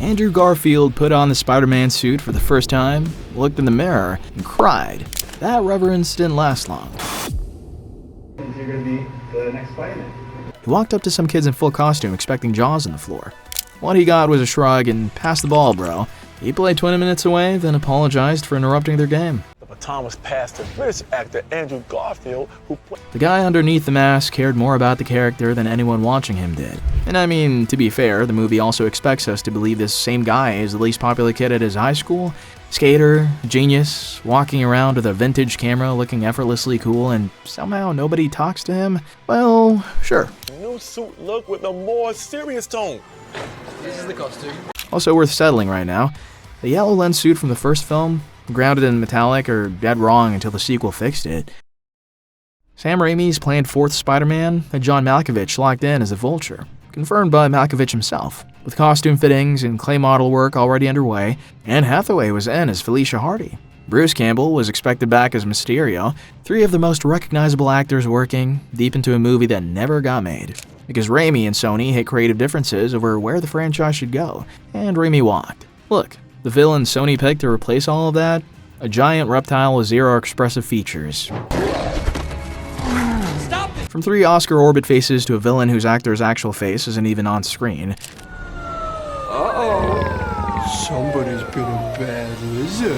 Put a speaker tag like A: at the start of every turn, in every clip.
A: Andrew Garfield put on the Spider-Man suit for the first time, looked in the mirror, and cried. That reverence didn't last long.
B: You're gonna be the next Spider-Man.
A: He walked up to some kids in full costume expecting Jaws on the floor. What he got was a shrug and "pass the ball, bro." He played 20 minutes away, then apologized for interrupting their game.
C: The baton was passed to British actor Andrew Garfield, who played...
A: The guy underneath the mask cared more about the character than anyone watching him did. And I mean, to be fair, the movie also expects us to believe this same guy is the least popular kid at his high school. Skater, genius, walking around with a vintage camera looking effortlessly cool, and somehow nobody talks to him? Well, sure.
C: New suit look with a more serious tone.
D: This is the costume.
A: Also worth settling right now. The yellow lens suit from the first film, grounded in metallic or dead wrong until the sequel fixed it. Sam Raimi's planned fourth Spider-Man had John Malkovich locked in as the Vulture, confirmed by Malkovich himself, with costume fittings and clay model work already underway. Anne Hathaway was in as Felicia Hardy. Bruce Campbell was expected back as Mysterio, three of the most recognizable actors working deep into a movie that never got made. Because Raimi and Sony hit creative differences over where the franchise should go, and Raimi walked. Look, the villain Sony picked to replace all of that? A giant reptile with zero expressive features.
D: Stop it!
A: From three Oscar orbit faces to a villain whose actor's actual face isn't even on screen.
D: Uh-oh. Somebody's been a bad lizard.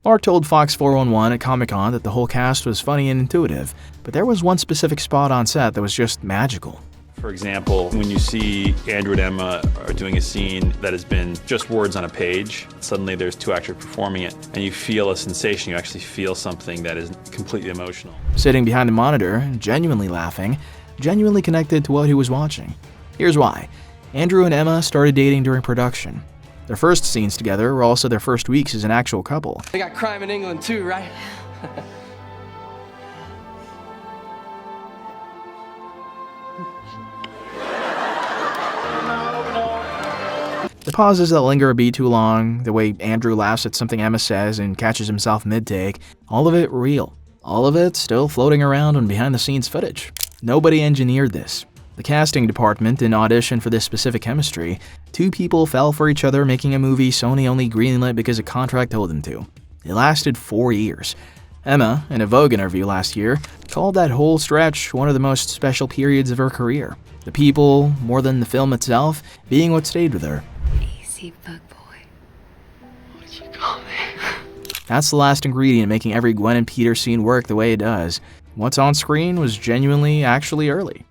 A: Marc told Fox 411 at Comic-Con that the whole cast was funny and intuitive, but there was one specific spot on set that was just magical.
E: For example, when you see Andrew and Emma are doing a scene that has been just words on a page, suddenly there's two actors performing it, and you feel a sensation, you actually feel something that is completely emotional.
A: Sitting behind the monitor, genuinely laughing, genuinely connected to what he was watching. Here's why. Andrew and Emma started dating during production. Their first scenes together were also their first weeks as an actual couple.
D: They got crime in England too, right?
A: The pauses that linger a beat too long, the way Andrew laughs at something Emma says and catches himself mid-take, all of it real. All of it still floating around on behind-the-scenes footage. Nobody engineered this. The casting department didn't audition for this specific chemistry. Two people fell for each other making a movie Sony only greenlit because a contract told them to. It lasted 4 years. Emma, in a Vogue interview last year, called that whole stretch one of the most special periods of her career. The people, more than the film itself, being what stayed with her.
F: Easy, bug boy. What'd you call me?
A: That's the last ingredient making every Gwen and Peter scene work the way it does. What's on screen was genuinely, actually early.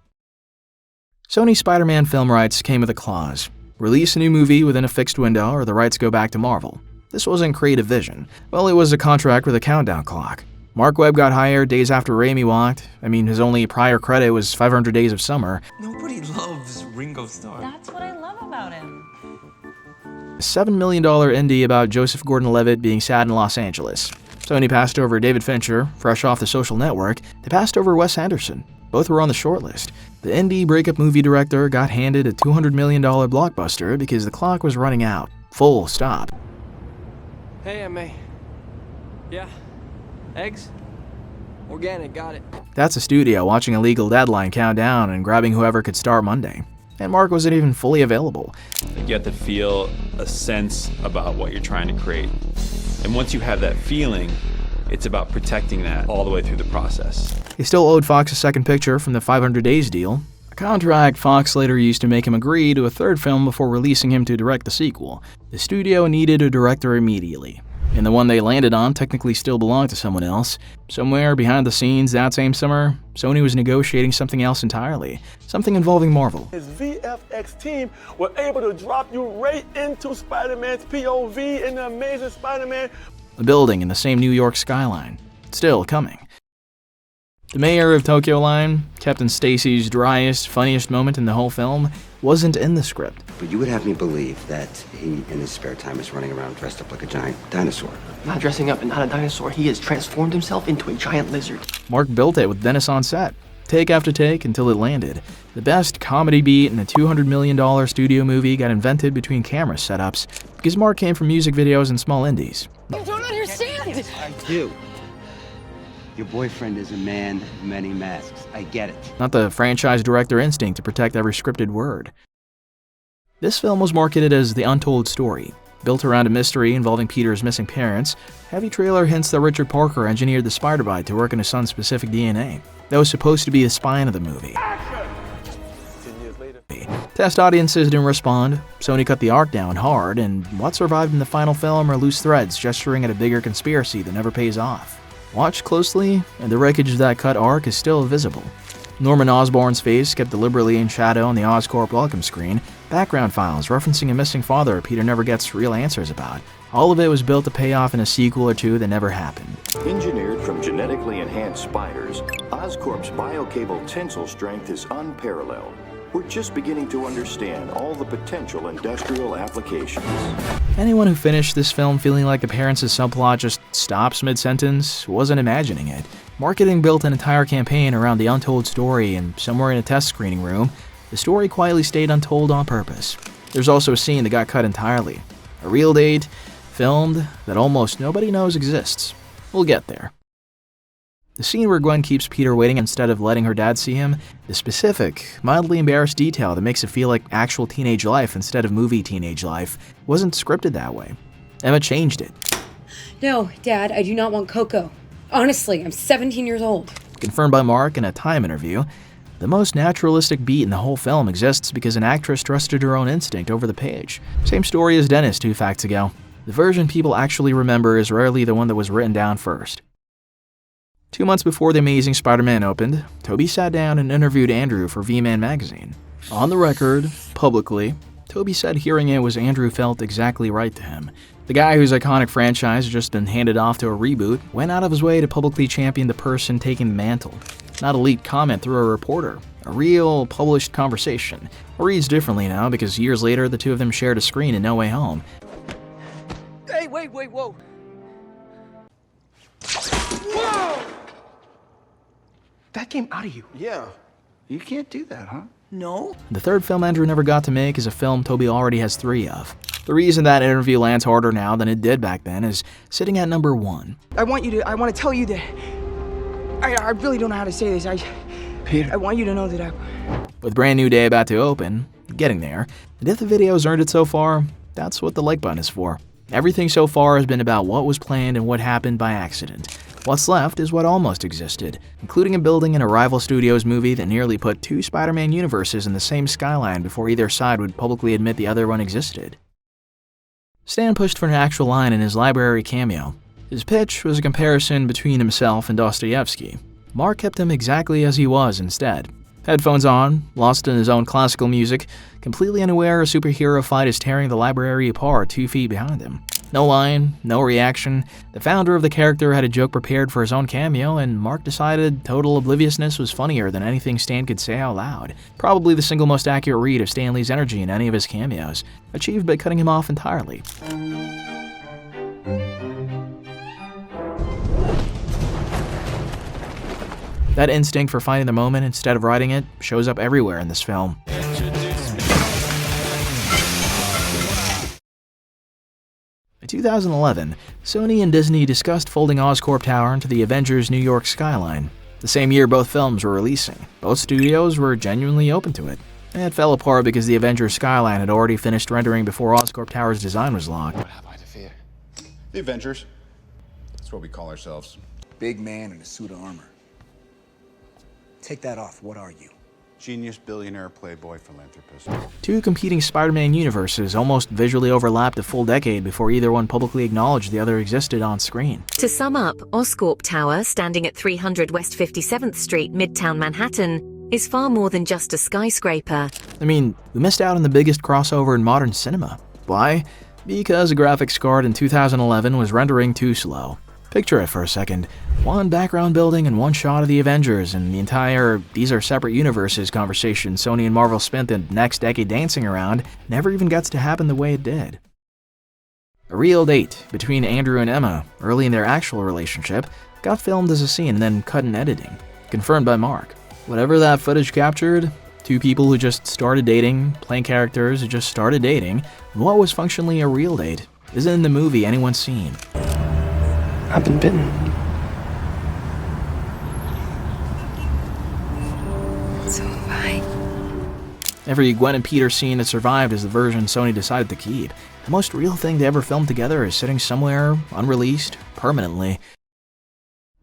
A: Sony Spider-Man film rights came with a clause. Release a new movie within a fixed window or the rights go back to Marvel. This wasn't creative vision. Well, it was a contract with a countdown clock. Marc Webb got hired days after Raimi walked. I mean, his only prior credit was 500 Days of Summer.
D: Nobody loves Ringo Starr.
F: That's what I love about him.
A: A $7 million indie about Joseph Gordon-Levitt being sad in Los Angeles. Sony passed over David Fincher, fresh off The Social Network. They passed over Wes Anderson. Both were on the shortlist. The indie breakup movie director got handed a $200 million blockbuster because the clock was running out. Full stop.
D: Hey, M.A. Yeah? Eggs? Organic, got it.
A: That's a studio watching a legal deadline count down and grabbing whoever could start Monday. And Marc wasn't even fully available.
E: You have to feel a sense about what you're trying to create. And once you have that feeling, it's about protecting that all the way through the process.
A: He still owed Fox a second picture from the 500 Days deal, a contract Fox later used to make him agree to a third film before releasing him to direct the sequel. The studio needed a director immediately, and the one they landed on technically still belonged to someone else. Somewhere behind the scenes that same summer, Sony was negotiating something else entirely, something involving Marvel.
C: His VFX team were able to drop you right into Spider-Man's POV in The Amazing Spider-Man.
A: A building in the same New York skyline. Still coming. The mayor of Tokyo line, Captain Stacy's driest, funniest moment in the whole film, wasn't in the script.
G: But you would have me believe that he, in his spare time, is running around dressed up like a giant dinosaur.
D: Not dressing up and not a dinosaur. He has transformed himself into a giant lizard.
A: Marc built it with Denis on set, take after take until it landed. The best comedy beat in a $200 million studio movie got invented between camera setups because Marc came from music videos and small indies.
F: You don't understand!
G: I do. Your boyfriend is a man of many masks. I get it.
A: Not the franchise director instinct to protect every scripted word. This film was marketed as the Untold story. Built around a mystery involving Peter's missing parents, heavy trailer hints that Richard Parker engineered the spider bite to work on his son's specific DNA. That was supposed to be the spine of the movie.
C: 10 years later.
A: Test audiences didn't respond, Sony cut the arc down hard, and what survived in the final film are loose threads gesturing at a bigger conspiracy that never pays off. Watch closely, and the wreckage of that cut arc is still visible. Norman Osborn's face kept deliberately in shadow on the Oscorp welcome screen, background files referencing a missing father Peter never gets real answers about. All of it was built to pay off in a sequel or two that never happened.
H: Engineered from genetically enhanced spiders, Oscorp's biocable tensile strength is unparalleled. We're just beginning to understand all the potential industrial applications.
A: Anyone who finished this film feeling like the parents' subplot just stops mid-sentence wasn't imagining it. Marketing built an entire campaign around the Untold story, and somewhere in a test screening room, the story quietly stayed untold on purpose. There's also a scene that got cut entirely. A real date, filmed, that almost nobody knows exists. We'll get there. The scene where Gwen keeps Peter waiting instead of letting her dad see him, the specific, mildly embarrassed detail that makes it feel like actual teenage life instead of movie teenage life, wasn't scripted that way. Emma changed it.
F: No, Dad, I do not want Coco. Honestly, I'm 17 years old.
A: Confirmed by Marc in a Time interview, the most naturalistic beat in the whole film exists because an actress trusted her own instinct over the page. Same story as Denis 2 facts ago. The version people actually remember is rarely the one that was written down first. 2 months before The Amazing Spider-Man opened, Tobey sat down and interviewed Andrew for V-Man magazine. On the record, publicly, Tobey said hearing it was Andrew felt exactly right to him. The guy whose iconic franchise had just been handed off to a reboot went out of his way to publicly champion the person taking the mantle. Not a leaked comment through a reporter. A real, published conversation. It reads differently now because years later the two of them shared a screen in No Way Home.
D: Hey, wait, whoa.
C: Whoa!
D: That came out of you.
C: Yeah.
G: You can't do that, huh?
D: No.
A: The third film Andrew never got to make is a film Tobey already has 3 of. The reason that interview lands harder now than it did back then is sitting at number 1.
I: I want to tell you that I really don't know how to say this.
G: Peter.
I: I want you to know that
A: With Brand New Day about to open, getting there, and if the video's earned it so far, that's what the like button is for. Everything so far has been about what was planned and what happened by accident. What's left is what almost existed, including a building in a rival studio's movie that nearly put 2 Spider-Man universes in the same skyline before either side would publicly admit the other one existed. Stan pushed for an actual line in his library cameo. His pitch was a comparison between himself and Dostoevsky. Marc kept him exactly as he was instead. Headphones on, lost in his own classical music, completely unaware a superhero fight is tearing the library apart 2 feet behind him. No line, no reaction. The founder of the character had a joke prepared for his own cameo, and Marc decided total obliviousness was funnier than anything Stan could say out loud. Probably the single most accurate read of Stan Lee's energy in any of his cameos, achieved by cutting him off entirely. That instinct for finding the moment instead of writing it shows up everywhere in this film. In 2011, Sony and Disney discussed folding Oscorp Tower into the Avengers' New York skyline. The same year both films were releasing, both studios were genuinely open to it. It fell apart because the Avengers skyline had already finished rendering before Oscorp Tower's design was locked.
J: What have I to fear? The Avengers. That's what we call ourselves.
K: Big man in a suit of armor. Take that off, what are you?
J: Genius, billionaire, playboy, philanthropist.
A: 2 competing Spider-Man universes almost visually overlapped a full decade before either one publicly acknowledged the other existed on screen.
L: To sum up, Oscorp Tower, standing at 300 West 57th Street, Midtown Manhattan, is far more than just a skyscraper.
A: I mean, we missed out on the biggest crossover in modern cinema. Why? Because a graphics card in 2011 was rendering too slow. Picture it for a second. 1 background building and 1 shot of the Avengers, and the entire "these are separate universes" conversation Sony and Marvel spent the next decade dancing around never even gets to happen the way it did. A real date between Andrew and Emma, early in their actual relationship, got filmed as a scene and then cut in editing. Confirmed by Marc. Whatever that footage captured, 2 people who just started dating, playing characters who just started dating, and what was functionally a real date isn't in the movie anyone's seen.
D: I've been bitten.
F: So have I.
A: Every Gwen and Peter scene that survived is the version Sony decided to keep. The most real thing they ever filmed together is sitting somewhere, unreleased, permanently.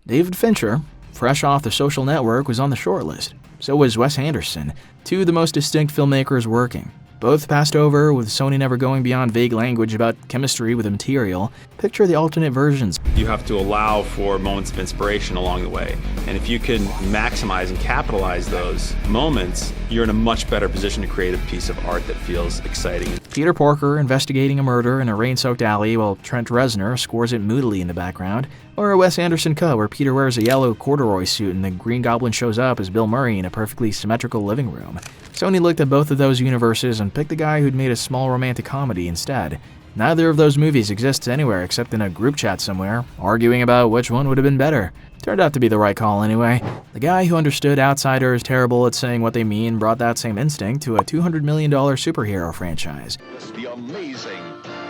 A: David Fincher, fresh off The Social Network, was on the shortlist. So was Wes Anderson, two of the most distinct filmmakers working. Both passed over, with Sony never going beyond vague language about chemistry with the material. Picture the alternate versions.
E: You have to allow for moments of inspiration along the way. And if you can maximize and capitalize those moments, you're in a much better position to create a piece of art that feels exciting.
A: Peter Parker investigating a murder in a rain-soaked alley while Trent Reznor scores it moodily in the background. Or a Wes Anderson cut where Peter wears a yellow corduroy suit and the Green Goblin shows up as Bill Murray in a perfectly symmetrical living room. Sony looked at both of those universes and picked the guy who'd made a small romantic comedy instead. Neither of those movies exists anywhere except in a group chat somewhere, arguing about which one would have been better. Turned out to be the right call anyway. The guy who understood outsiders terrible at saying what they mean brought that same instinct to a $200 million superhero franchise.
M: The amazing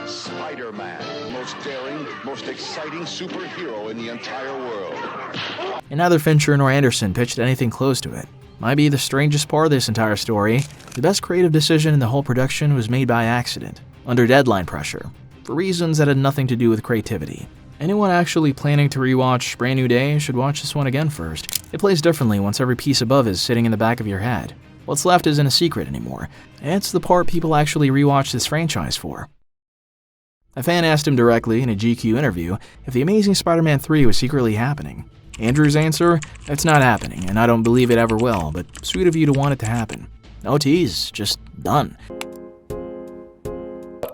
M: Spider-Man, most daring, most exciting superhero in the entire world.
A: And neither Fincher nor Anderson pitched anything close to it. Might be the strangest part of this entire story. The best creative decision in the whole production was made by accident, under deadline pressure, for reasons that had nothing to do with creativity. Anyone actually planning to rewatch Brand New Day should watch this one again first. It plays differently once every piece above is sitting in the back of your head. What's left isn't a secret anymore. It's the part people actually rewatch this franchise for. A fan asked him directly in a GQ interview if The Amazing Spider-Man 3 was secretly happening. Andrew's answer, it's not happening, and I don't believe it ever will, but sweet of you to want it to happen. No tease, just done.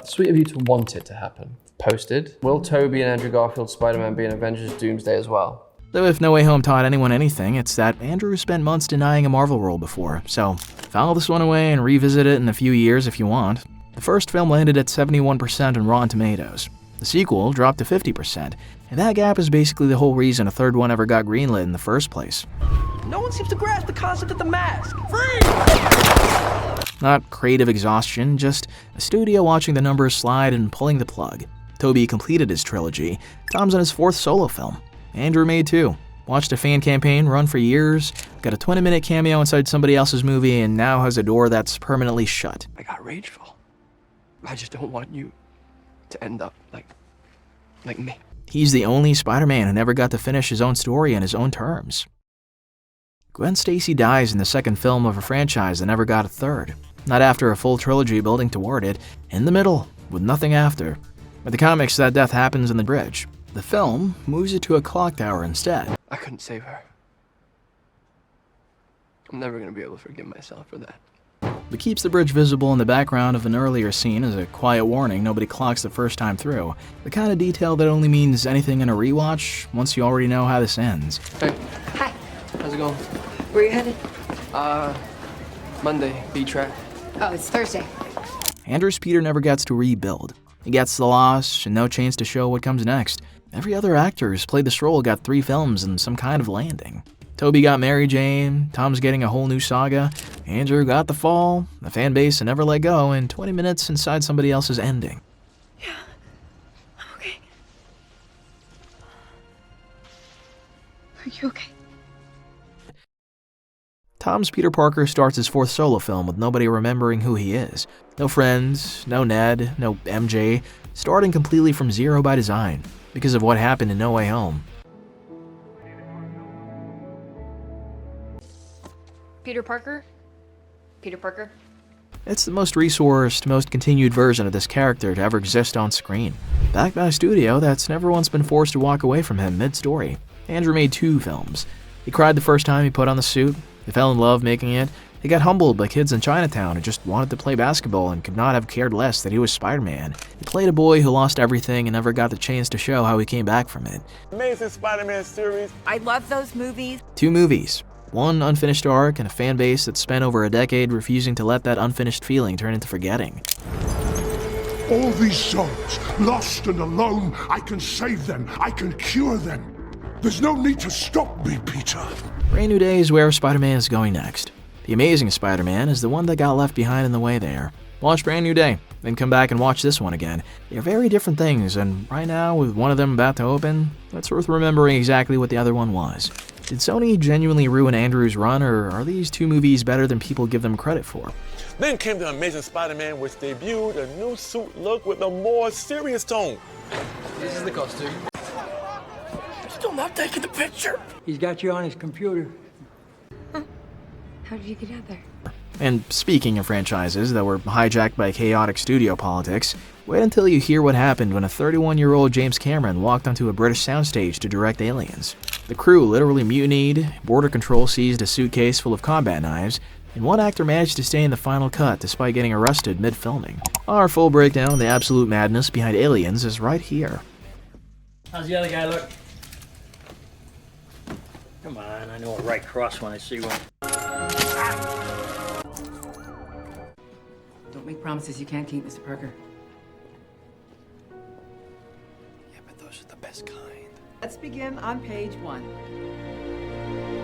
N: Sweet of you to want it to happen. Posted. Will Tobey and Andrew Garfield Spider-Man be in Avengers Doomsday as well?
A: Though if No Way Home taught anyone anything, it's that Andrew spent months denying a Marvel role before, so file this one away and revisit it in a few years if you want. The first film landed at 71% on Rotten Tomatoes. The sequel dropped to 50%, and that gap is basically the whole reason a third one ever got greenlit in the first place.
D: No one seems to grasp the concept of the mask.
A: Not creative exhaustion, just a studio watching the numbers slide and pulling the plug. Tobey completed his trilogy. Tom's on his fourth solo film. Andrew made two. Watched a fan campaign run for years, got a 20-minute cameo inside somebody else's movie, and now has a door that's permanently shut.
D: I got rageful. I just don't want you to end up like me.
A: He's the only Spider-Man who never got to finish his own story on his own terms. Gwen Stacy dies in the second film of a franchise that never got a third. Not after a full trilogy building toward it, in the middle, with nothing after. With the comics, that death happens in the bridge. The film moves it to a clock tower instead.
D: I couldn't save her. I'm never gonna be able to forgive myself for that.
A: But keeps the bridge visible in the background of an earlier scene as a quiet warning nobody clocks the first time through. The kind of detail that only means anything in a rewatch once you already know how this ends.
D: Hey.
F: Hi.
D: How's it going?
F: Where are you headed?
D: Monday, B-track.
F: Oh, it's Thursday.
A: Andrew's Peter never gets to rebuild. He gets the loss and no chance to show what comes next. Every other actor who's played this role got 3 films and some kind of landing. Tobey got Mary Jane, Tom's getting a whole new saga, Andrew got The Fall, the fan base that never let go, and 20 minutes inside somebody else's ending.
F: Yeah, I'm okay. Are you okay?
A: Tom's Peter Parker starts his 4th solo film with nobody remembering who he is. No friends, no Ned, no MJ, starting completely from zero by design, because of what happened in No Way Home.
F: Peter Parker? Peter Parker?
A: It's the most resourced, most continued version of this character to ever exist on screen. Backed by a studio that's never once been forced to walk away from him mid-story. Andrew made 2 films. He cried the first time he put on the suit. He fell in love making it. He got humbled by kids in Chinatown who just wanted to play basketball and could not have cared less that he was Spider-Man. He played a boy who lost everything and never got the chance to show how he came back from it.
C: Amazing Spider-Man series.
F: I love those movies.
A: 2 movies. One unfinished arc and a fan base that spent over a decade refusing to let that unfinished feeling turn into forgetting.
O: All these souls, lost and alone, I can save them. I can cure them. There's no need to stop me, Peter.
A: Brand New Day is where Spider-Man is going next. The Amazing Spider-Man is the one that got left behind in the way there. Watch Brand New Day, then come back and watch this one again. They're very different things, and right now, with one of them about to open, it's worth remembering exactly what the other one was. Did Sony genuinely ruin Andrew's run, or are these 2 movies better than people give them credit for?
C: Then came The Amazing Spider-Man, which debuted a new suit look with a more serious tone.
N: This is the costume.
I: Still not taking the picture. He's got you on his computer.
F: How did you get out there?
A: And speaking of franchises that were hijacked by chaotic studio politics, wait until you hear what happened when a 31-year-old James Cameron walked onto a British soundstage to direct Aliens. The crew literally mutinied, Border Control seized a suitcase full of combat knives, and one actor managed to stay in the final cut despite getting arrested mid-filming. Our full breakdown of the absolute madness behind Aliens is right here.
P: How's the other guy look? Come on, I know a right cross when I see one.
Q: Don't make promises you can't keep, Mr. Parker.
N: Yeah, but those are the best kind.
Q: Let's begin on page 1.